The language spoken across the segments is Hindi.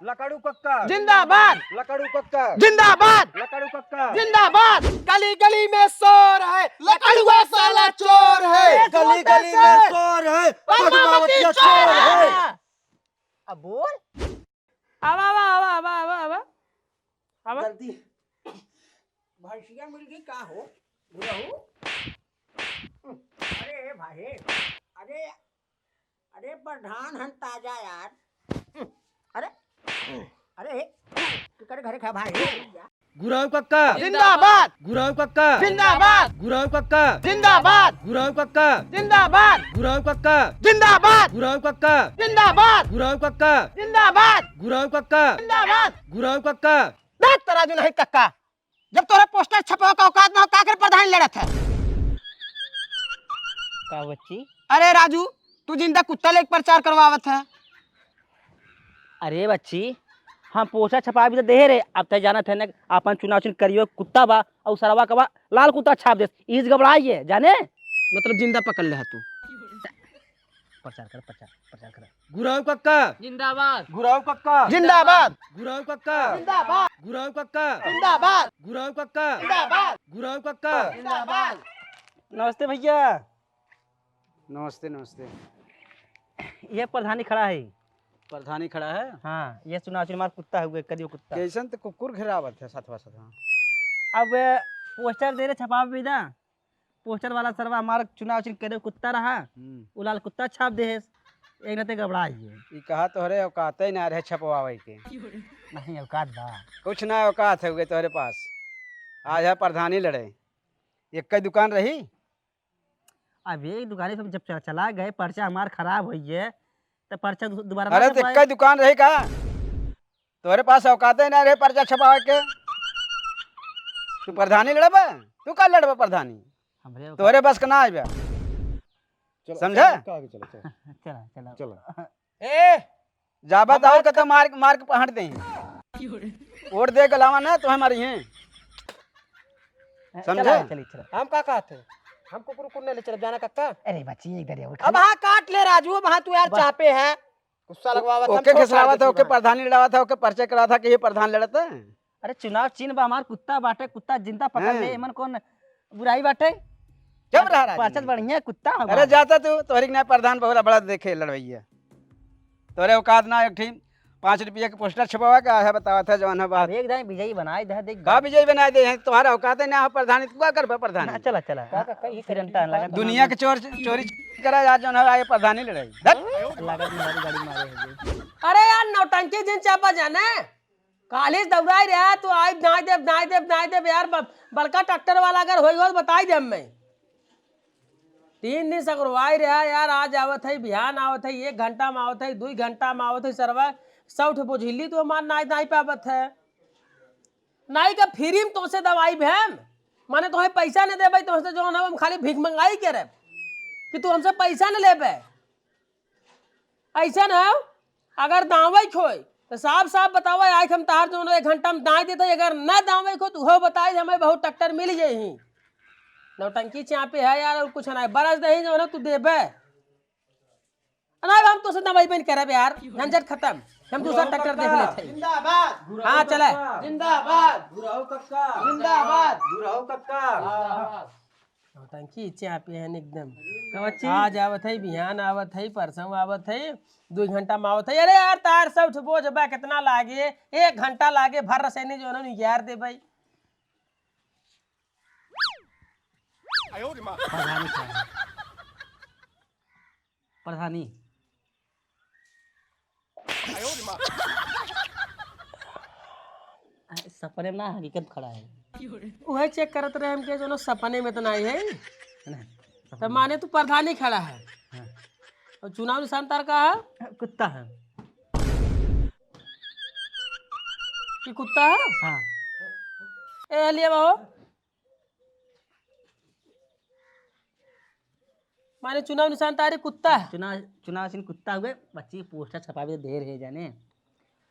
लकड़ू कक्का जिंदाबाद, लकड़ू कक्का जिंदाबाद, लकड़ू कक्का जिंदाबाद। गली गली में शोर है, लकड़ुआ साला चोर है। गली गली में शोर है, पद्मावती चोर है। अब बोल। अब गलती भैंसिया मिल गई का हो बुढ़ऊ। अरे भाई अरे अरे प्रधान हम ताजा यार। अरे अरे किकर घर खा भाई गुराव कक्का जिंदाबाद, गुराव कक्का जिंदाबाद, गुराव कक्का जिंदाबाद, गुराव कक्का जिंदाबाद, गुराव कक्का जिंदाबाद, गुराव कक्का जिंदाबाद, गुराव कक्का जिंदाबाद, गुराव कक्का जिंदाबाद। गुराव कक्का। देख तराजू नहीं कक्का, जब तोरे पोस्टर छपवा का औकात ना हो काकर प्रधान लड़त है। का बच्ची? अरे राजू, तू जिंदा कुत्ता लेके प्रचार करवावत है। अरे बच्ची, हम पोस्टर छपा भी तो दे रहे। अब तय जाना थे ना अपन चुनाव चिन्ह करियो कुत्ता बा और सरवा का बा लाल कुत्ता छाप दे। इस घबराई है जाने मतलब जिंदा पकड़ ले तू। प्रचार कर, प्रचार कर। गुराव कक्का जिंदाबाद, गुराव कक्का जिंदाबाद, गुराव कक्का जिंदाबाद, गुराव कक्का जिंदाबाद, गुराव कक्का जिंदाबाद, गुराव कक्का। जिंदाबाद। नमस्ते भैया। नमस्ते नमस्ते। ये प्रधानी खड़ा है। प्रधानी खड़ा है। हाँ, ये चुनाव चिन्ह हमारा कुत्ता हुए कदियो कुत्ता। कैसन तो कुकुर घेरावत है साथवा साथ। अब पोस्टर दे रहे छपा भी ना, पोस्टर वाला सरवा हमारा चुनाव चिन्ह करियो कुत्ता रहा, वो लाल कुत्ता छाप दे है। एक नते घबराई है। ई कहा तोहरे औकात ही ना रहे छपवावे के। नहीं औकात बा। कुछ ना औकात है हुए तोहरे पास। आज है प्रधानी लड़े। एक कई दुकान रही। अब एक दुकानी सब जब चला गए पर्चा हमार खराब हुई है तो पर्चा दोबारा अरे ना तो छपवाए। कई दुकान रही का तोहरे पास औकात ही ना रहे पर्चा छपावे के। तू प्रधानी लड़बा, तू का लड़बा प्रधानी? हमरे औकात- तोहरे बस का ना आइबा, समझा? चला चला। ए जाबा दाऊ का तो मार मार के पहाड़ दे। वोट दे गलावा ना तो हमारी हैं, समझा? चली चला। हम का कहते हम कुकुर कुन्ने ले चले जाना कक्का। अरे बच्ची इधर है। अब हाँ काट ले राजू, अब हाँ तू यार चापे है गुस्सा लगवावत। हम ओके छोड़ खिसलावा था, कर ओके देती प्रधानी लड़ावा था, ओके पर्चे करा था कि ये प्रधान लड़ता है। अरे चुनाव चिन्ह बा हमार कुत्ता बाटे, कुत्ता जिंदा पकड़ ले। हाँ। एमन कौन बुराई बाटे? जब रहा राजू। पर्चा बढ़िया कुत्ता है अरे हमार। जाता तू तोहरी के ना प्रधान बहुत बड़ा देखे लड़वैया। तोरे औकात ना एक ठीक 5 रुपया के पोस्टर छपवा के आया बतावा था जवान है बात। अब एक दाई विजयी बनाए दे देख। का विजय बना दे हैं तुम्हारा औकात है ना हो प्रधानी, तू का कर प्रधानी? चला चला। ये करंटा लगा दुनिया के चोर चोरी करा आज जवान है आए प्रधानी लड़ाई। लगा तुम्हारी गाड़ी मारे है। अरे यार नौटंकी दिन चापा जाने कालिस दौड़ाई रहा तू आई नाई देव यार बड़का ट्रैक्टर वाला अगर होई हो तो बताई दे। मैं 3 दिन से करवाई रहा यार। आज आवत है, बिहान आवत है, 1 घंटा में आवत है, 2 घंटा में आवत है। सरवा 100 बोझिली तो हमार नाई पावत है। नाई का फ्री में तो से दवाई भैम माने तुम्हें पैसा नहीं देबे तो जो ना हम खाली भीख मंगाई करे कि तू हमसे पैसा नहीं लेबे। ऐसा ना अगर दावे खोई तो साफ साफ बतावा आज हम तार जो 1 घंटा में दाई देते। अगर ना दावे खो तो हो बताए हमें बहुत ट्रैक्टर मिल जाही। नौटंकी चापे है यार और कुछ नहीं बरस नहीं जो ना तू देबे ना हम तो से दवाई बन करे यार। झंझट खत्म, हम दूसरा ट्रैक्टर देख लेते हैं। जिंदाबाद। हाँ चले जिंदाबाद। गुराव कक्का जिंदाबाद। गुराव कक्का। नौटंकी चापे है एकदम। बच्ची आज आवत है, बिहान आवत है, परसों आवत है, 2 घंटा में आवत है। अरे यार तार सब बोझ बा कितना लागे, 1 घंटा लागे भर रसैनी जो ना यार दे भाई। प्रधानी खड़ा है। प्रधानी सपने में ना हकीकत खड़ा है। वही चेक करत रहे हम के जो ना सपने में तो नहीं है। है ना? तो माने तू प्रधानी खड़ा है हाँ। और चुनाव निशान तार का है कुत्ता है। कि कुत्ता है। हाँ। ए लिए बाबू माने चुनाव निशान तारे कुत्ता है। चुनाव चिन्ह कुत्ता हुए। बच्ची पोस्टर छपा भी दे रहे जाने।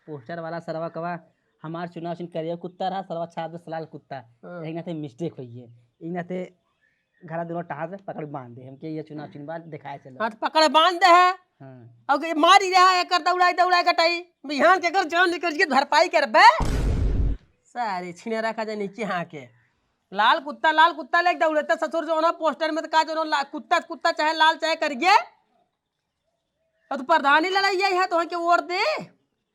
पोस्टर वाला सरवा कवा हमार चुनाव चिन्ह करिए कुत्ता रहा, सरवा छाप दे सलाल कुत्ता। एक नाते मिस्टेक हुई है, एक नाते घरा दोनों टाँग से पकड़ बांध दे हमके ये चुनाव चुनवा दिखाए चलो। हाथ पकड़ बांध दे है हाँ अब ये मारी रहा है कर दौड़ाई कटाई बिहान के कर जान निकल के भरपाई कर बे सारे छीने रखा जाए नीचे हाँ के लाल कुत्ता लेके दौड़ते ससुर जो ना पोस्टर में तो का जो कुत्ता चाहे लाल चाहे कर गया और तो प्रधानी लड़ाई है तो के वोट दे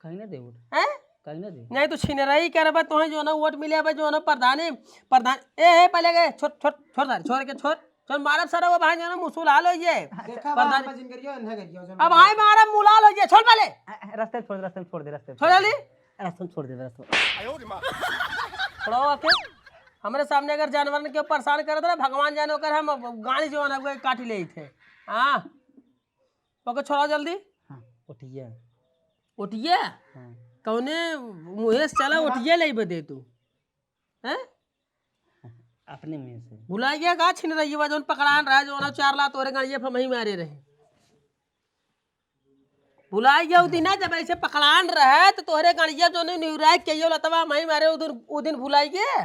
कहीं ना दे वोट, हैं कहीं ना दे। नहीं तो छीने रही कर तो जो ना वोट मिले जो ना प्रधान ए पहले गए छोड़ मारब सर वो भाई जो ना मुसूल हाल हो ये प्रधान अब भाई मारब मुलाल हो ये छोड़ पहले रास्ते छोड़ दे, रास्ते छोड़ दे, रास्ते छोड़ ली रास्ते छोड़ दे, रास्ते छोड़ो आके हमारे सामने अगर जानवर ने क्यों परेशान कर दे भगवान जानो कर हम गाड़ी जो है काटी ले थे हाँ ओके छोड़ो जल्दी। हाँ उठिए उठिए हाँ कौने मुँह से चला उठिए ले बदे तू हैं अपने मुँह से भुला गया का छीन रही है जो पकड़ान रहा जो ना 4 लाख तोरे गाड़िए हम ही मारे रहे भुला गया उस दिन ना जब ऐसे पकड़ान रहे तो तोहरे गाड़िया जो निवराय के लतवा मही मारे उस दिन भुलाई गए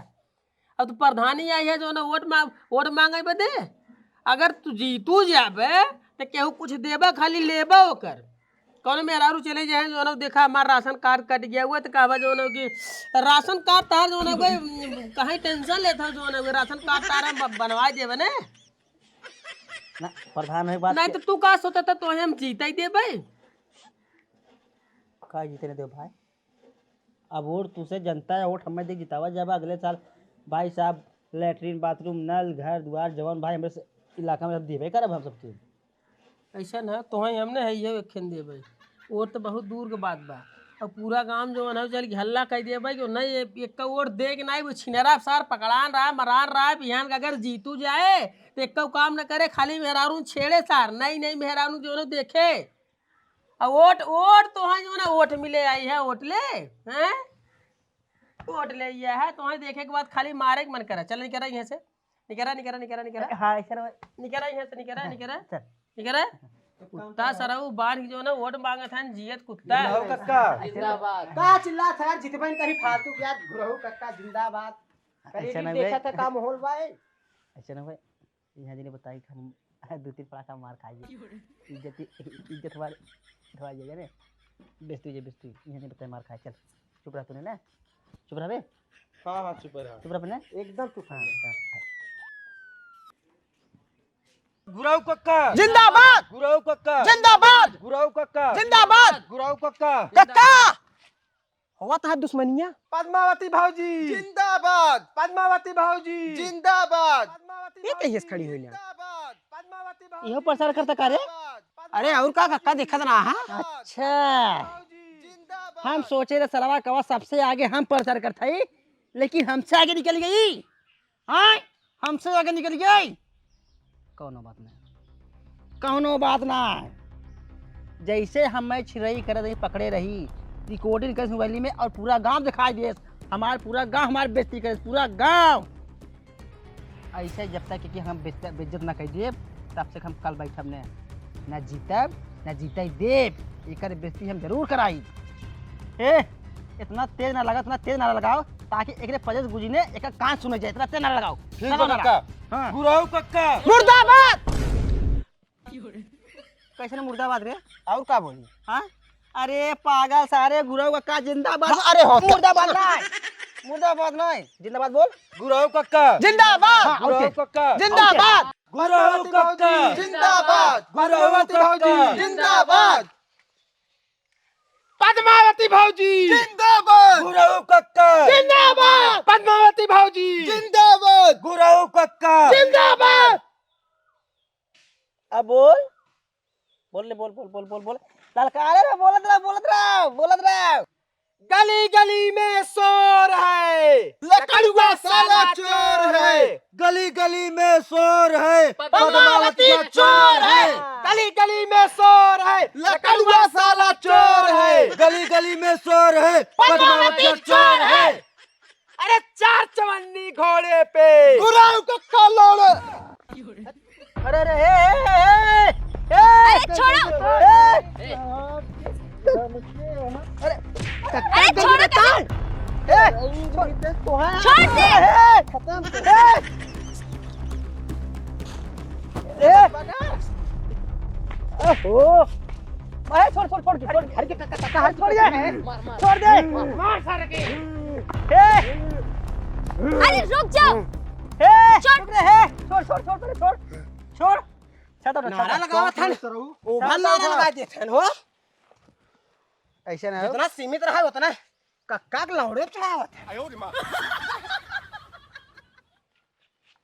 अब तो प्रधानी आई है जो ना वोट मांगे बदे अगर तू जीतू जाबे तो केहू कुछ देबा खाली लेबा ओकर कौन मेहरारू चले जाए जो ना देखा हमारा राशन कार्ड कट गया हुआ तो कहवा जो ना कि राशन कार्ड तार जो ना कोई कहीं टेंशन लेता जो ना राशन कार्ड तार हम बनवा देवे ने ना प्रधान है बात नहीं तो तू का सोचा था तो हम जीता ही दे भाई का जीतने दो भाई। अब वोट तुझसे जनता है वोट हमें दे जितावा जब अगले साल भाई साहब लेटरिन बाथरूम नल घर द्वार जवान भाई हमारे इलाका में सब देवे करब हम सबके। ऐसा ना तो हमने है ये खेन दे भाई वोट तो बहुत दूर के बात बा अब पूरा गांव जो है चल हल्ला कह दिया भाई कि नहीं एक का वोट दे के नहीं वो छिनेरा सार पकड़ान रहा मरान रहा बिहान का अगर जीतू जाए तो एक का काम न करे खाली मेहरारू छेड़े सार नहीं मेहरारू जो है देखे अब वोट तो है जो ना वोट मिले आई है वोट ले हैं वोट ले आया है तो देखे के बाद खाली मारे के मन करा चल निकरा यहाँ से निकरा हाँ ऐसा निकरा यहाँ से निकरा चल निकरा कुत्ता सरऊ बांध जो ना वोट मांगे था जियत कुत्ता का चिल्ला था यार जितबन कहीं फालतू क्या गुरहु कक्का जिंदाबाद ऐसा नहीं देखा भाई, था काम होल भाई ऐसा ना भाई यहाँ जी ने बताई कि हम 2-3 पड़ाका मार खाइए इज्जत हमारी जाइए ना बेचती यहाँ जी बताई मार खाए चल चुप रह तूने ना चुप रह बे हाँ चुप रहा चुप रह अपने एकदम तू हाँ गुराऊ कक्का जिंदाबाद गुराऊ कक्का जिंदाबाद गुराऊ कक्का जिंदाबाद गुराऊ कक्का कक्का हुआ था दुश्मनिया पद्मावती भाऊजी जिंदाबाद पद्मावती भाऊजी जिंदाबाद ये कहीं से खड़ी हुई ना जिंदाबाद पद्मावती भाऊजी यह प्रचार करता करे। अरे और का कक्का देखत ना है अच्छा हम सोचे रहे सलवा कवा सबसे आगे हम प्रचार करता ही लेकिन हमसे आगे निकल गई। हाँ हमसे आगे निकल गई कौनो बात ना जैसे हमें छिरई करे रही पकड़े रही रिकॉर्डिंग कर मोबाइल में और पूरा गांव दिखाई दे हमारा पूरा गांव हमारे बेइज्जती करे पूरा गांव ऐसे जब तक कि हम बेइज्जत ना कर दिए तब तक हम कल बैठब ने ना जीतब ना जीते देव एक बेइज्जती हम जरूर कराई। ए इतना तेज ना लगाओ ताकि एक पजस गुजी ने एक कान सुने जाए इतना तेज ना लगाओ। ठीक है कक्का हाँ गुराऊ कक्का मुर्दाबाद कैसे ना मुर्दाबाद रे और का बोली हाँ अरे पागल सारे गुरु कक्का जिंदाबाद। अरे हो मुर्दाबाद नहीं जिंदाबाद बोल गुराऊ कक्का जिंदाबाद गुराऊ कक्का जिंदाबाद गुराऊ कक्का जिंदाबाद पद्मावती भाऊजी जिंदाबाद पद्मावती भाऊजी जिंदाबाद गुराऊ कक्का जिंदाबाद पद्मावती भाऊजी जिंदाबाद गुराऊ कक्का जिंदाबाद अब बोल ललकारे रे बोलत रहा गली गली में शोर है लकड़ुआ साला चोर है गली गली में शोर है पद्मावती चोर है गली गली में शोर है लकड़ुआ साला चोर है गली गली में शोर है पद्मावती चोर है अरे 4 चवन्नी घोड़े पे गुराऊ कक्का लोड़ अरे छोड़ो अरे छोड़ो तो छोड़ दे ओहो अरे छोड़ छोड़ छोड़ छोड़ घर के काका हाथ छोड़ दे छोड़ दे मार सारे के अरे रुक जाओ। छोड़ छोड़ छोड़ छोड़ छोड़ छोड़ छोड़ छाता नारा लगावा था ओभर नारा लगा देते हो। ऐसे ना जितना सीमित रहा उतना कक्का के लौड़े चढ़ावत।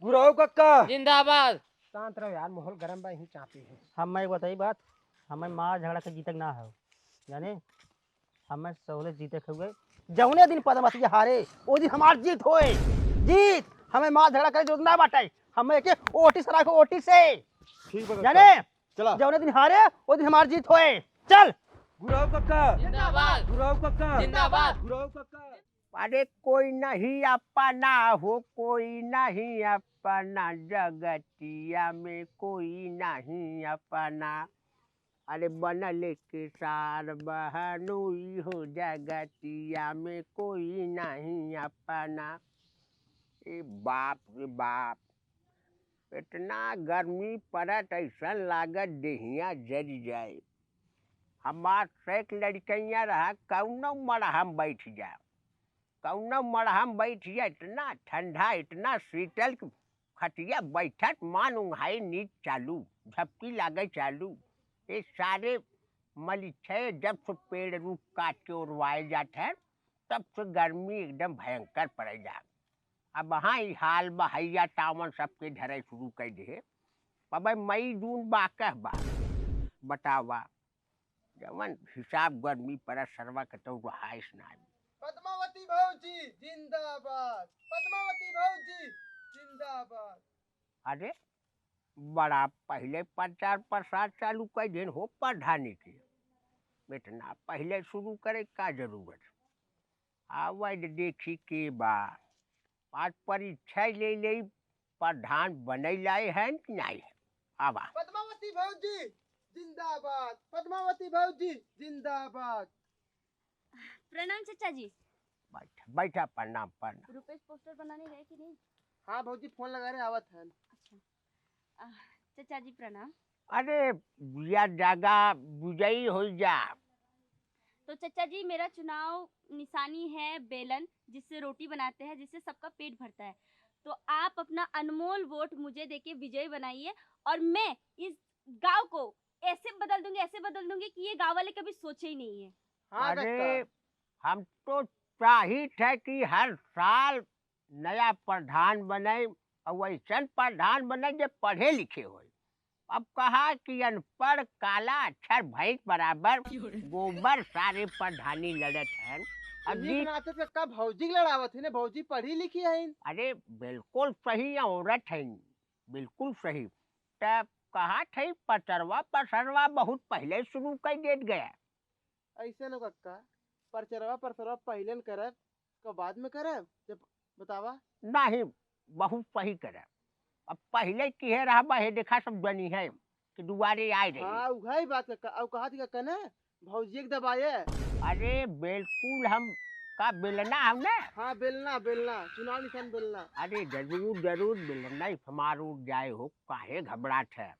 गुरु कक्का जिंदाबाद। शांत रहो यार, माहौल गरम बा, यहीं चापी है। हम एक बताई बात, हमें मार झगड़ा के जीतक ना हो जाने, हमें सहूलत जीतक हुए जौने दिन पद्मावती हारे वो दिन हमार जीत होए। जीत हमें मार झगड़ा करे जरूरत ना बाटे, हमें के ओटी से रखो, ओटी से ठीक है जाने चला जौने दिन हारे वो दिन हमार जीत होए। चल गुरु कक्का जिंदाबाद। गुरु कक्का जिंदाबाद। गुरु कक्का। अरे कोई नहीं अपना हो, कोई नहीं अपना, जगतिया में कोई नहीं अपना। अरे बनल के सार बहनोई हो, जगतिया में कोई नहीं अपना। ए बाप रे बाप, इतना गर्मी पड़त ऐसा लागत देहिया जल जाए। हमार सेक लड़कैया रहा कौनो मरहम बैठ जाए, कौनो मरहम बैठ जाए। इतना ठंडा इतना शीतल खटिया बैठत मान उंघाई नीच चालू, झपकी लागे चालू। ये सारे मलिच्छे जब से पेड़ रूप काट के उड़वाए जाते हैं तब से गर्मी एकदम भयंकर पड़ जा। अब हाँ ही हाल बहैया टावन सबके धरे शुरू कर दे। अब मई जून बाकह बा बतावा, जवन हिसाब गर्मी पर सरवा कतो रहाइश ना। पद्मावती भाऊजी जिंदाबाद, पद्मावती भाऊजी जिंदाबाद। अरे बड़ा पहले प्रचार प्रसार चालू कर दिन हो पढ़ाने के, इतना पहले शुरू करे का जरूरत। आवाज देखी के बा आज परीक्षा ले ले प्रधान बने लाए हैं कि नहीं। आवा पद्मावती भाऊजी जिंदाबाद, पद्मावती भाऊजी जिंदाबाद। प्रणाम चाचा जी। बैठा बैठा, प्रणाम प्रणाम। रुपेश पोस्टर बनाने गए कि नहीं? हाँ भाऊजी फोन लगा रहे आवत है। चाचा जी प्रणाम। अरे बुझा जागा बुझाई हो जा। तो चाचा जी मेरा चुनाव निशानी है बेलन, जिससे रोटी बनाते हैं, जिससे सबका पेट भरता है। तो आप अपना अनमोल वोट मुझे देके विजयी बनाइए और मैं इस गांव को ऐसे बदल दूंगी कि ये गांव वाले कभी सोचे ही नहीं है। हाँ अरे हम तो चाहिए है कि हर साल नया प्रधान बने और वैसा प्रधान बने जो पढ़े लिखे हो। अब कहा कि अनपढ़ काला अक्षर भैंस बराबर गोबर सारे प्रधानी लड़त हैं। अभी नाते पे का भाऊजी के लड़ावत है ने, भाऊजी पढ़ी लिखी है। अरे बिल्कुल सही औरत है, बिल्कुल सही। तब कहा थे पचरवा पसरवा बहुत पहले शुरू कर देत गया। ऐसे न कक्का, परचरवा परसरवा पहले न करब का बाद में करब, जब बतावा। नहीं बहुत सही करे। अब पहले की है रहा है देखा सब जनी है कि दुआरे आए रहे। हाँ उघाई बात कक्का। अब कहा थी कक्का ने भाऊजी एक दबाए। अरे बिल्कुल हम का बेलना हम ना। हाँ बेलना बेलना, चुनाव निशान बेलना। अरे जरूर जरूर बेलना हमारो जाए हो, काहे घबराहट है।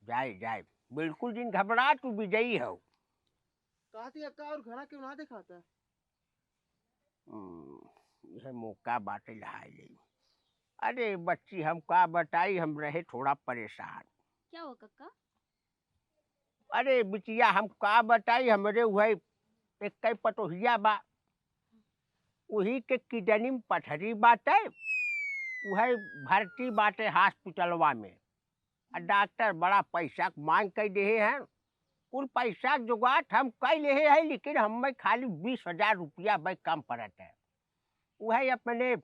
जाए जाए बिल्कुल दिन घबरा तू विजयी हो। कहा थी कक्का और घना क्यों ना दिखाता। यह मौका बाटे लहाई ले। अरे बच्ची हम का बताई, हम रहे थोड़ा परेशान। क्या हुआ कक्का? अरे बिटिया हम का बताई, हमरे वही एक कई पटोहिया बा, वही के किडनी में पथरी बाटे, वही भर्ती बाटे हॉस्पिटलवा में। और डॉक्टर बड़ा पैसा मांग कर दे हैं। कुल पैसा जुगाड़ हम कर ले है, लेकिन हमें खाली 20,000 रुपया भाई कम पड़त है। वही अपने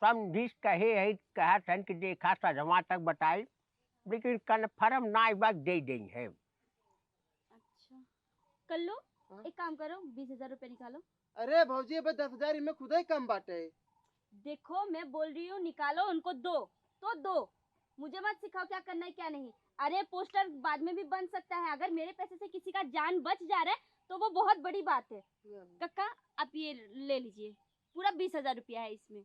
समझिस कहे है, कहा था कि देखा सजवा तक बताई, लेकिन कन्फर्म ना बात दे दें है। अच्छा कर लो, एक काम करो 20,000 रुपए निकालो। अरे भाऊजी अब 10,000 में खुदा ही कम बाटे। देखो मैं बोल रही हूँ निकालो, उनको दो तो दो, मुझे मत सिखाओ क्या करना है क्या नहीं। अरे पोस्टर बाद में भी बन सकता है, अगर मेरे पैसे से किसी का जान बच जा रहा है तो वो बहुत बड़ी बात है। कक्का आप ये ले लीजिए, पूरा 20,000 रुपया है इसमें।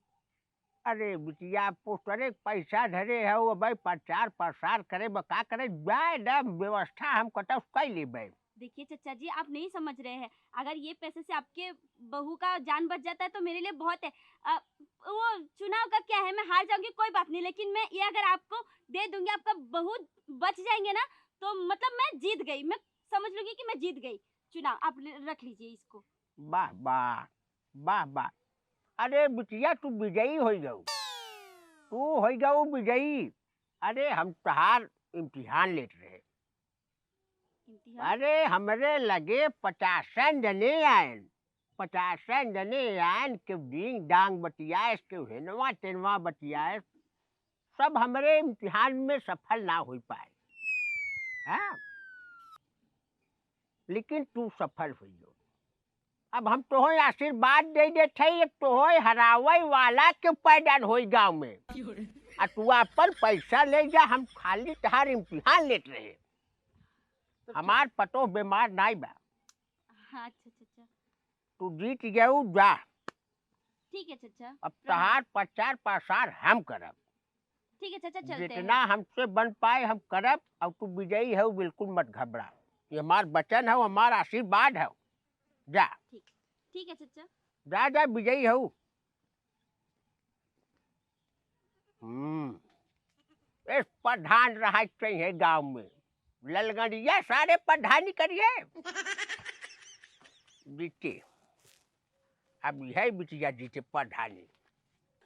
अरे बिटिया पोस्टरे पैसा धरे है वो भाई प्रचार प्रसार करे बका करे जाए ना व्यवस्था हम कटा कर लेबै। देखिए चचा जी, आप नहीं समझ रहे हैं। अगर ये पैसे से आपके बहू का जान बच जाता है तो मेरे लिए बहुत है। वो चुनाव का क्या है, मैं हार जाऊंगी कोई बात नहीं, लेकिन मैं ये अगर आपको दे दूंगी, आपका बहू बच जाएंगे ना, तो मतलब मैं जीत गई। मैं समझ लूंगी कि मैं जीत गई चुनाव। आप रख लीजिए इसको। वाह वाह वाह वाह। अरे बिटिया तू विजयी हो जाऊ, तू हो जाऊ विजयी। अरे हम तहार इम्तिहान लेत रहे। इम्तिहान? अरे हमरे लगे 50 जने आयन, 50 जने आयन के डिंग डांग बतियाए के हेनवा तेनवा बतियाए, सब हमरे इम्तिहान में सफल ना हो पाए। हाँ लेकिन तू सफल हुई हो। अब हम तो आशीर्वाद दे देते अब तो हरावे वाला के पैदा हो गाँव में। आ तू अपन पैसा ले जा, हम खाली तहार इम्तिहान लेत रहे। हमार पतो बीमार नहीं बा, हाँ अच्छा चचा, तू जीत जाऊ जा। ठीक है चचा। अब तहार प्रचार प्रसार हम करब, ठीक है चचा, चलते जितना हैं। हमसे बन पाए हम करब। अब तू विजयी है बिल्कुल मत घबरा, ये हमार वचन है, हमार आशीर्वाद है। जा ठीक है चचा। जा जा विजयी हो। इस प्रधान रहा चाहिए गांव में, ललगड़िया सारे प्रधानी करिए जीते। अब यही बिटिया जीते प्रधानी।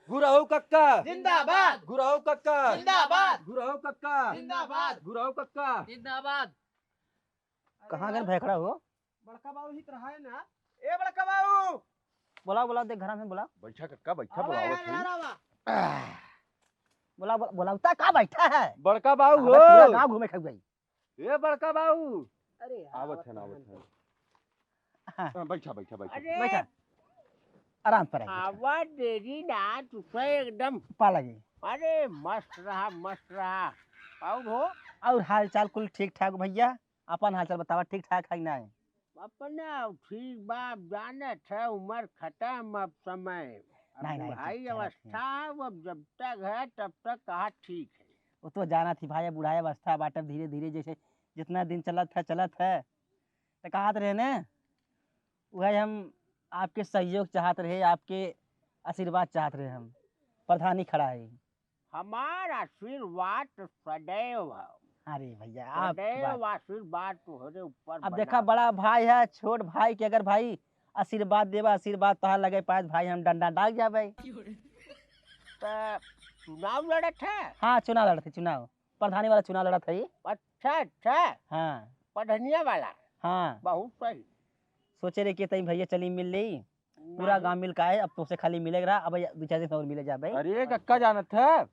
गुरहु कक्का जिंदाबाद गुरहु कक्का जिंदाबाद गुरहु कक्का जिंदाबाद गुरहु कक्का। जिंदाबाद। कहाँ गए भाई खड़ा हो? बड़का बाबू ही रहा है ना। ए बड़का बाबू बोला बोला देख घर में बोला बैठा कक्का बैठा, अबे बुलावत यार है। आवा। बोला बोला उता कहाँ बैठा है? बड़का बाबू अबे पूरा हो, गाँव घूमे खा गई। ए बड़का बाबू अरे यार, आवत है ना आवत है। हाँ, बैठा बैठा बैठा। अरे बैठा आराम पर आइए, आवाज देरी ना तुझे एकदम। पा लगी। अरे मस्त रहा मस्त रहा। और हो और हाल चाल कुल ठीक ठाक भैया? अपन हाल चाल बतावा, ठीक ठाक है कि नहीं? अपना ठीक बाप जाने थे, उम्र खत्म अब समय। अब नहीं, नहीं, बुढ़ाई ठीक है, अवस्था अब जब तक है तब तक कहा ठीक है। वो तो जाना थी भाई, बुढ़ाई अवस्था बाटब धीरे धीरे जैसे जितना दिन चलत है तो कहत रहे न वही हम आपके सहयोग चाहत रहे, आपके आशीर्वाद चाहत रहे। हम प्रधानी खड़ा है। हमारा आशीर्वाद तो सदैव है, अरे भैया आप सदैव आशीर्वाद तुम्हारे ऊपर अब बना देखा बड़ा भाई है छोट भाई के अगर भाई आशीर्वाद देवा, आशीर्वाद तो लगे पास भाई हम डंडा डाल जाबे। तो चुनाव लड़त है। हाँ चुनाव लड़ा थे, चुनाव प्रधानी वाला चुनाव लड़ा था ये। अच्छा अच्छा, हाँ पढ़निया वाला हाँ बहुत सही। सोचे रहे कि तई भैया चली मिल ली, पूरा नहीं, गांव मिल का है। अब तो से खाली मिलेगा, अब 2-4 दिन और मिले जा भाई। अरे कक्का जानत है,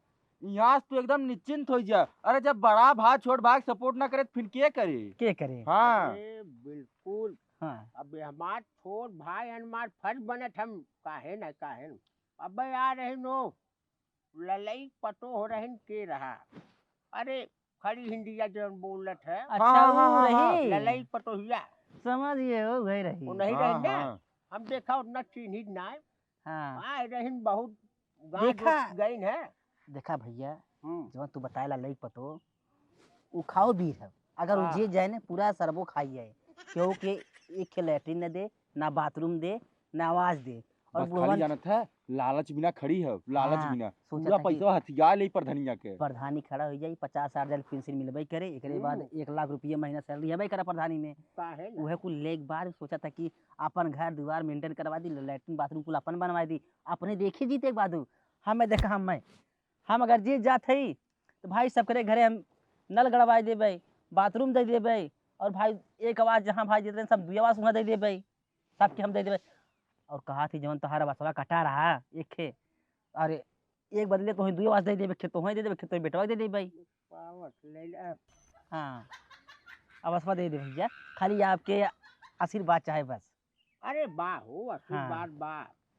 यहाँ से तू एकदम निश्चिंत हो जा। अरे जब बड़ा भाई छोट भाई सपोर्ट ना करे तो फिर क्या करे? के करे? हाँ अरे बिल्कुल। हाँ अब हमार छोट भाई हमार फर्ज बनत हम काहे न काहे न। अब आ रहे नो ललई पतो हो रहे के रहा। अरे खड़ी हिंदिया जो बोलत है, अच्छा हाँ, वो हाँ, हाँ, रही, ललई पतोहिया समझिए वो गई रही। वो नहीं हाँ, रही ना। हाँ। हम देखा उतना चिन्हित ना हाँ आए रहीन बहुत गाँव देखा। गई है। देखा भैया, हम्म, जब तू बताए ला लई पतो वो खाओ भी है। अगर हाँ। वो जे जाए ना पूरा सरबो खाई जाए, क्योंकि एक लैट्रिन न दे, ना बाथरूम दे, ना आवाज दे। और बस खाली बुढ़वन जानत है लालच बिना खड़ी है, लालच हाँ, बिना सोचा पूरा था कि पैसा हथियार ले प्रधानिया के। प्रधानी खड़ा हो जाई, 50,000 पेंशन मिलबे करे, एकरे बाद 1 लाख रुपया महीना सैलरी हबे करे प्रधानी में। काहे न। उहे कुल लेके बाद सोचा था कि अपन घर द्वार मेंटेन करवा दी, लैट्रिन बाथरूम कुल अपन बनवा दी, अपने देखे जीते के बादू। हमें देखा हम अगर जीत जात हई तो भाई सबके घरे हम नल गड़वा देबै, बाथरूम दे देबै, और भाई एक आवाज जहाँ भाई देते सब 2 आवाज वहाँ दे देबै, सबके हम दे देबै। और कहा थी जवन तोहारा बसवा कटा रहा एक खे, अरे एक बदले तो 2 आवाज दे देबै, खेत तो दे देबै, खेत तो बेटवा दे देबै। पावत ले ले। हाँ अवसवा दे दे भैया, खाली आपके आशीर्वाद चाहे बस। अरे बा हो आशीर्वाद बा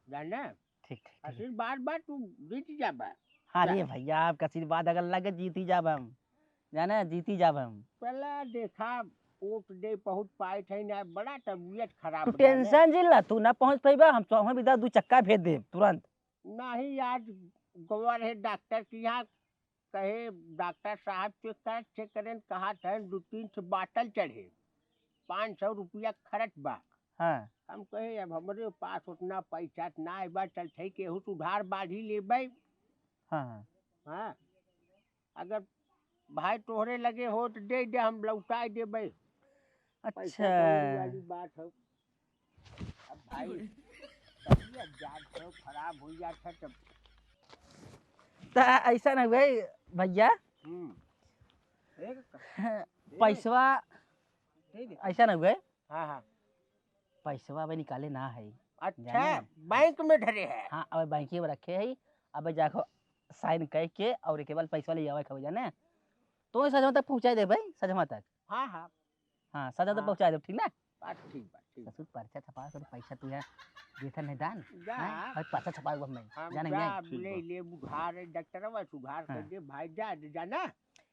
जाने, ठीक ठीक ठीक। आशीर्वाद बा तू जीत जाबा। हाँ रे भैया आपका आशीर्वाद अगर लगे जीती जाब हम, जाना जीती जाब हम। पहला देखा वोट दे पहुंच पाए थे ना, बड़ा तबीयत तू खराब जाने। टेंशन जिल्ला, तू ना पहुंच पैबा हम तो भी 2 चक्का भेज दे तुरंत। नहीं आज गवा रहे डॉक्टर के यहाँ, कहे डॉक्टर साहब चेक करें, कहा था 2-3 बाटल चढ़े, 500 रुपया खर्च बा। हाँ हम कहे अब हमारे पास उतना पैसा ना है बा, चल ठीक केहू से उधार बाढ़ी लेबै। हाँ हाँ हाँ, अगर भाई तोहरे लगे हो तो दे दे, हम लौटा देबै। पैसा अच्छा कौड़ी वाली बात है। अब भाई तबीयत जात हो खराब हो जाता तब। तो ऐसा ना हुए भैया, पैसवा ऐसा ना हुए, हाँ हाँ, पैसवा अब निकाले ना है। अच्छा जाने? बैंक में धरे है। हाँ अब बैंके में रखे है, अब जाको साइन कह के और एक बार पैसा ले आवे खबर जाने, तो सजमा तक पहुँचा दे भाई, सजमा तक। हाँ हाँ, हाँ सजमा तक हाँ। पहुँचा दे, ठीक ना। बात ठीक बात ठीक। ससुर पर्चा छपा कर पैसा तू है देता नहीं दान, जा हाँ, और पर्चा छपा हुआ मैं हम जाने जा नहीं। ले ले उधार डॉक्टर बस उधार कर हाँ। दे भाई, जा जाना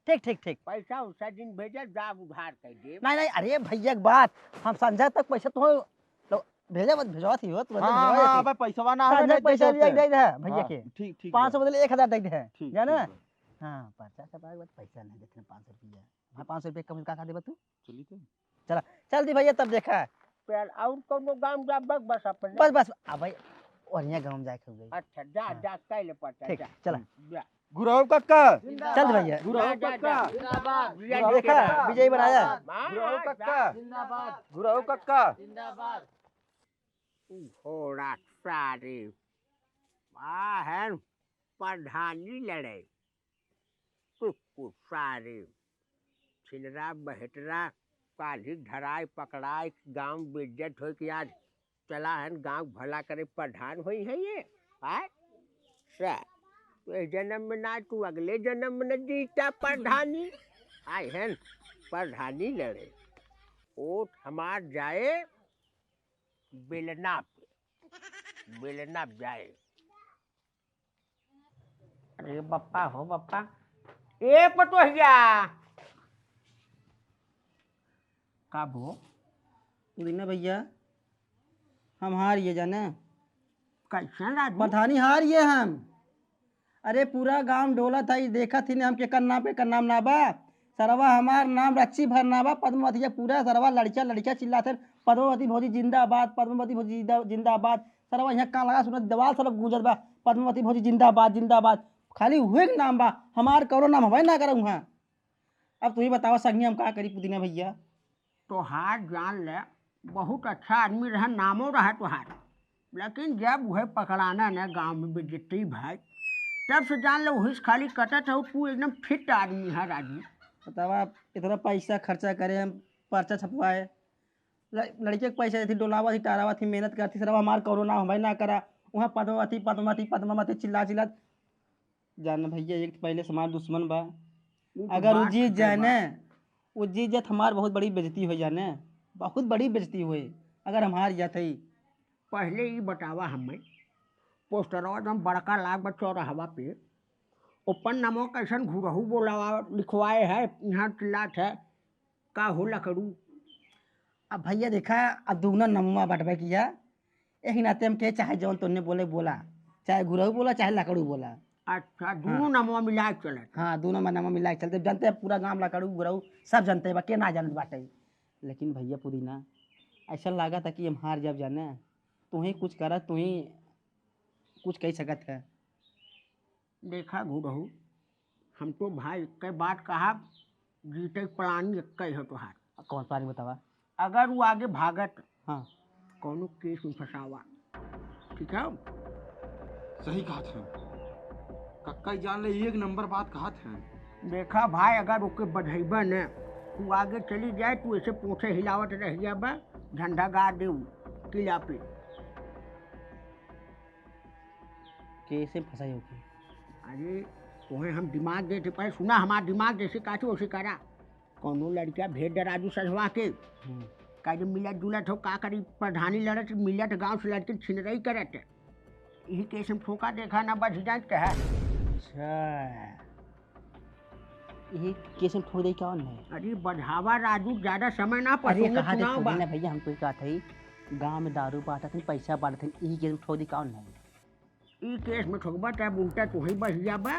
ठीक ठीक ठीक। पैसा उसा दिन भेजा, जा उधार कर दे। नहीं नहीं, अरे भैया एक बात, हम संजय तक पैसा तो भेजा मत, भेजवा थी हो तो हाँ अबे पैसा ना संजय पैसा दे दे भैया हाँ, के ठीक ठीक 500 बदले 1000 दे दे, ठीक जाना। ठीक बा। हाँ पर्चा छपा के बाद पैसा नहीं देते 500 रुपया, हाँ 500 रुपया कम का देबा तू। चली तो चल दी भैया तब देखा, फिर और कोनो गांव जा बस अपन। बस बस अब भाई और यहाँ गाँव जाके हो गई। अच्छा जा हाँ। जा कह ले पता। ठीक, चला। जा गुरु काका चल भैया गुरु काका देखा विजय बनाया। गुरु काका गुरु काका घोड़ा सारे है प्रधानी लड़े, कुकुर सारे छिलरा बहटरा काली धराए पकड़ाए, गांव बेइज्जत हो कि आज चला है गांव भला करे प्रधान हुई है ये। आय सा तो इस जन्म में ना, तू अगले जन्म में न जीता प्रधानी। आए हैं प्रधानी लड़े, वोट हमार जाए बेलना पे, बेलना जाए। अरे बप्पा हो बप्पा, ए पटोहिया का भो पुदीना भैया हम हार ये जाने, कैसन आदमी। प्रधानी हार ये हम। अरे पूरा गांव डोला था, ये देखा थी ने हम के नाम पे कर नाम ना बा, सरवा हमार नाम रच्ची भरना बा पद्मावती, पूरा सरवा लड़का लड़का चिल्लाते पद्मावती भौजी जिंदाबाद, पद्मावती भौजी जिंदाबाद। सरवा यहाँ कहाँ लगा सुना दवाल सब गूंजत बा, पद्मावती भौजी जिंदाबाद जिंदाबाद, खाली हुए के नाम बा, हमार कौनो नाम हवा ना करूँ वहाँ। अब तू ही बताओ संगी हम का करी पुदीना भैया। तोहार जान ले बहुत अच्छा आदमी रहा, नामो रहा तोहार, लेकिन जब वह पकड़ाना न गांव में बेइज्जती भाई, तब से जान ले वही खाली कटत हो। तू एकदम फिट आदमी है राजू। बतावा इतना पैसा खर्चा करे, हम पर्चा छपवाए, लड़के के पैसा देती, डोलावा थी टारावा थी, मेहनत करती, सरवा हमार कौनो नाम हमारे ना करा, वहाँ पद्मावती पद्मावती पद्मावती चिल्ला चिल्ला। जान भैया एक पहले से हमार दुश्मन बा, अगर वो जीत जाए न, वो जीत जात हमार बहुत बड़ी बेइज्जती हो जाने, बहुत बड़ी बेइज्जती हुई अगर हम हार जाते। पहले ही बतावा हमें पोस्टरवा एकदम बड़का लाग बा चौराहवा पे, ओपन नामो कैसन घुरहू बोलावा लिखवाए है, यहाँ चिल्लात है का हो लकड़ू। अब भैया देखा अब दुगना नमुआ बटवा किया, एक नाते हम के चाहे जौन तुमने बोले बोला, चाहे गुरहू बोला चाहे लकड़ू बोला। अच्छा दोनों नामवा मिला के चलत। हाँ दोनों में नाम मिला के चलते, जानते हैं पूरा गांव लकड़ू गुरहू सब जानते हैं, के ना जानत बाटे। लेकिन भैया पुदीना ऐसा लगा था कि हम हार जब जाने, तू ही कुछ करा, तू ही कुछ कह सकत है। देखा घुरहू, हम तो भाई कई बात कहा, जीते प्लान कई हो तोहार। कौन पारी बतावा। अगर वो आगे भागत हाँ कौनो केस में फंसावा, ठीक है। सही कहा था कक्का जान ले, एक नंबर बात कहा था। देखा भाई अगर ओके बढ़ेबा न, तू आगे चली जाए, तू ऐसे पोछे हिलावत रह जाबा, झंडा गाड़ दे किला पे। कैसे फंसाई होगी। अरे तुम्हें हम दिमाग देते पर सुना, हमारा दिमाग जैसे काटो वैसे करा। कौनो लड़किया भेज दे राजू सजवा के, का जब मिलत जुलत हो का करी, प्रधानी लड़त मिलत गांव से लड़के छिनरई करत, यही केस हम ठोका देखा ना बच जाए कहा। अच्छा ये केस में ठोक दे कौन है। अरे बढ़ावा राजू, ज्यादा समय ना अरे पड़े कहा चुनाव बा। भैया हमको कहा था गांव में दारू बांटा थे, पैसा बांटा थे, यही केस में ठोक दे कौन है। ई केस में ठोकबा तब उल्टा तू ही बच जाबा।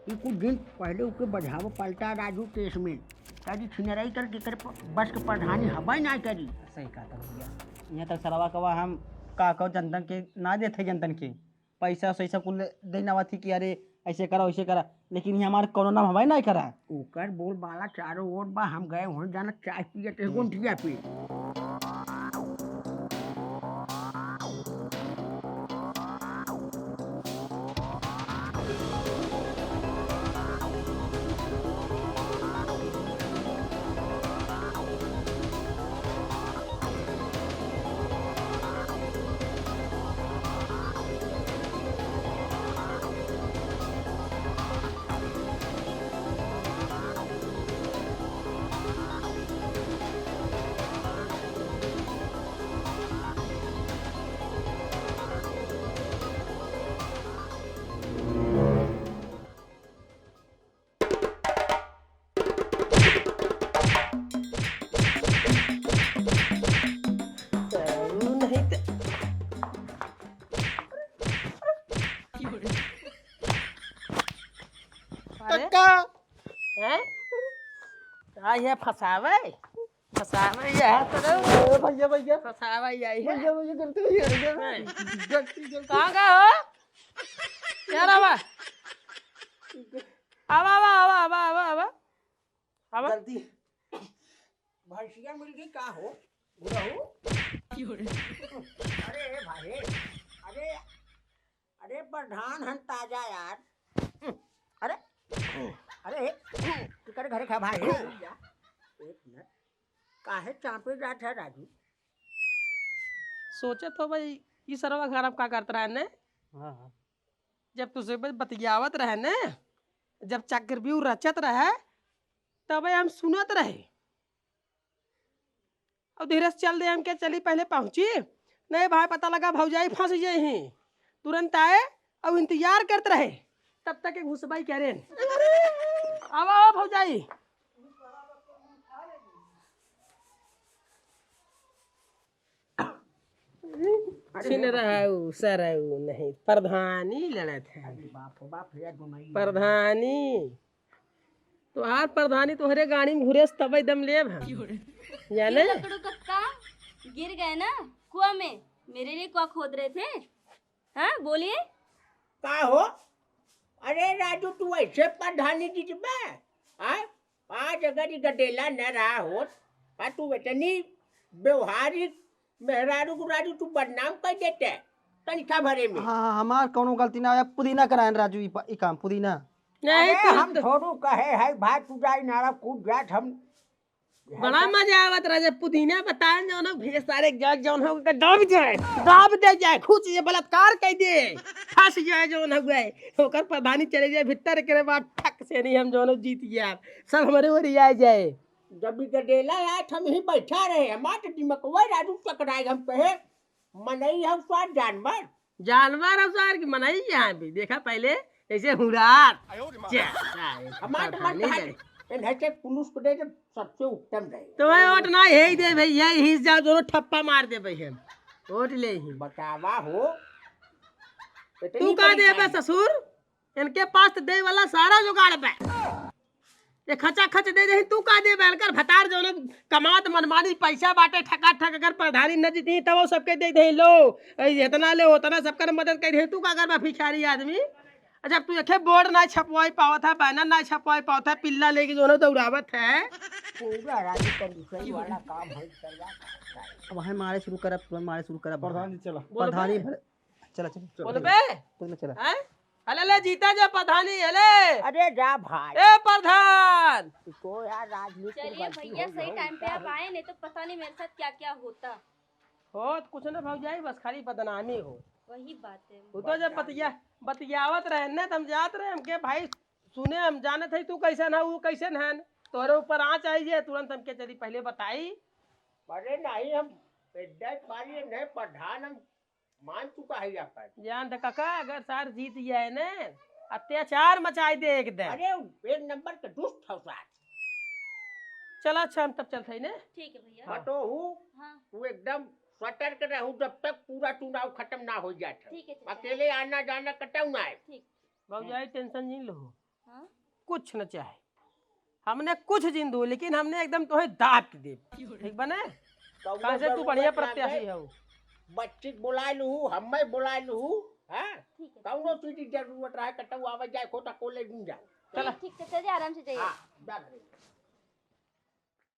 ई कुछ दिन पहले उके बझाव पलटा राजू केस में ताजी छिनराई कर के कर बस के प्रधानी हवाई ना करी। सही कहा था भैया, यहाँ तक सरवा कवा हम का कहो जनतन के ना देते जनतन के पैसा सैसा कुल देना थी कि अरे ऐसे करा वैसे करा, लेकिन ये हमारे कोनो नाम हवाई नहीं करा। ओकर बोल बाला चारों ओर बा, हम गए वहाँ जाना चाय पिए थे गुंठिया पे। कक्का हैं ये फसावे फसावे ये भैया भैया फसावे ये भैया भैया गलती हुई है गलती कहाँ गए हो यार आवा आवा आवा आवा आवा आवा आवा आवा गलती भैंसिया मिल गई का हो बुरा हो। अरे भाई अरे अरे प्रधान हन ताजा यार। अरे अरे टिकट घर खा भाई एक मिनट काहे चापे जात है राजू। सोचे तो भाई ये सरवा खराब का करता रहे ने जब तुझे बतियावत रहे ने जब चक्रव्यूह रचत रहे तब हम सुनत रहे और धीरे से चल दे हम के चली पहले पहुंची नहीं भाई पता लगा भौजाई फंस जाए ही तुरंत आए और इंतजार करते रहे तब तक एक घुसबाई कह रहे आओ आओ भौजाई छीन रहा सर नहीं प्रधानी लड़त है बाप बाप भैया दोनों प्रधानी तुहार प्रधानी तुहरे गाड़ी में घुरे से तब दम लेब हम जाने लकड़ू कक्का गिर गए ना कुआं में, मेरे लिए कुआं खोद रहे थे। हाँ बोलिए। का हो। अरे राजू तू ऐसे प्रधानी जी में हाँ 5 अगर गडेला न रहा हो तू इतनी व्यवहारिक मेहरारू को राजू तू बदनाम कर देते तनिका भरे में। हाँ हमार कोनो गलती ना आया, पुदीना कराए राजू ई काम पुदीना नहीं अरे हम थोड़ू कहे है भाई तू जाई नारा कूद जात हम बड़ा मजा आवत रहा जब पुदीना बताए जो ना भेज सारे जग जौन हो के दाब दे जाए खुद ये बलात्कार कर दे फंस जाए जो ना गए होकर प्रधानी चले जाए भीतर के बाद ठक से नहीं हम जो जीत गया सब हमारे ओर आ जाए। जब भी गडेला आया हम ही बैठा रहे हमारे दिमाग वही राजू टकराए हम कहे मनई हम स्वाद जानवर जानवर अवसार की मनाई यहाँ भी देखा पहले ऐसे हुरार हमारे मन में है पुलिस को दे जब सबसे उत्तम रहे तो भाई वोट ना यही दे भाई यही हिस जाओ दोनों ठप्पा मार दे भाई हम वोट ले ही बतावा हो तू का दे बे ससुर इनके पास तो दे वाला सारा जुगाड़ बे ये खचा खच दे दे तू का दे बैलकर भतार जो कमात मनमानी पैसा बाटे ठका ठक अगर प्रधानी न जीती तब वो सबके दे दे लो इतना ले उतना सबकर मदद कर दे तू का कर भिखारी आदमी। अच्छा तू एक बोर्ड ना छपवाई पावत है बैनर ना छपवाई पावत है पिल्ला लेके जो दौड़ावत है पूरा राजू का दूसरी वाला काम है करवा। अब हमें मारे शुरू करा मारे शुरू करा प्रधान जी चला प्रधानी चला चला बोल बे पुदीना चला हैं अले ले जीता जा प्रधानी अले अरे जा भाई ए प्रधान को यार राजनीति चलिए भैया सही टाइम पे आप आए, नहीं तो पता नहीं मेरे साथ क्या क्या होता। हो कुछ ना भौजाई बस खाली बदनामी हो वही बात है। वो तो जब बतियावत रहे न हम जात रहे हमके भाई सुने हम जाने थे तू कैसे ना वो कैसे है तोरे ऊपर आँच आई है तुरंत हमके चली पहले बताई। अरे नहीं हम नहीं प्रधान हम मान चुका है यहाँ पर जान दे काका अगर सार जीत जाए न अत्याचार मचाई दे एकदम। अरे एक नंबर के दुष्ट हो साथ चला अच्छा हम तब चलते न ठीक है भैया। तो हूँ हाँ तू एकदम सतर्क रहूं जब तक पूरा चुनाव खत्म ना हो जाता। ठीक है चाचा जी। अकेले आना जाना कटाऊ ना है। ठीक। भौजाई टेंशन नहीं लो, हाँ कुछ न चाहे, हमने कुछ जिन दो लेकिन हमने एकदम तुम्हें दाप दे, ठीक बने। कहाँ से तू बढ़िया प्रत्याशी है। बच्ची बुला लू, हमें बुला लू, हाँ ठीक है कौनो चीज की जरूरत रहे कटाऊ आवे जाए खोटा कोले दूं जा। ठीक ठीक चाचा जी, आराम से जाइए। हाँ जा रहे।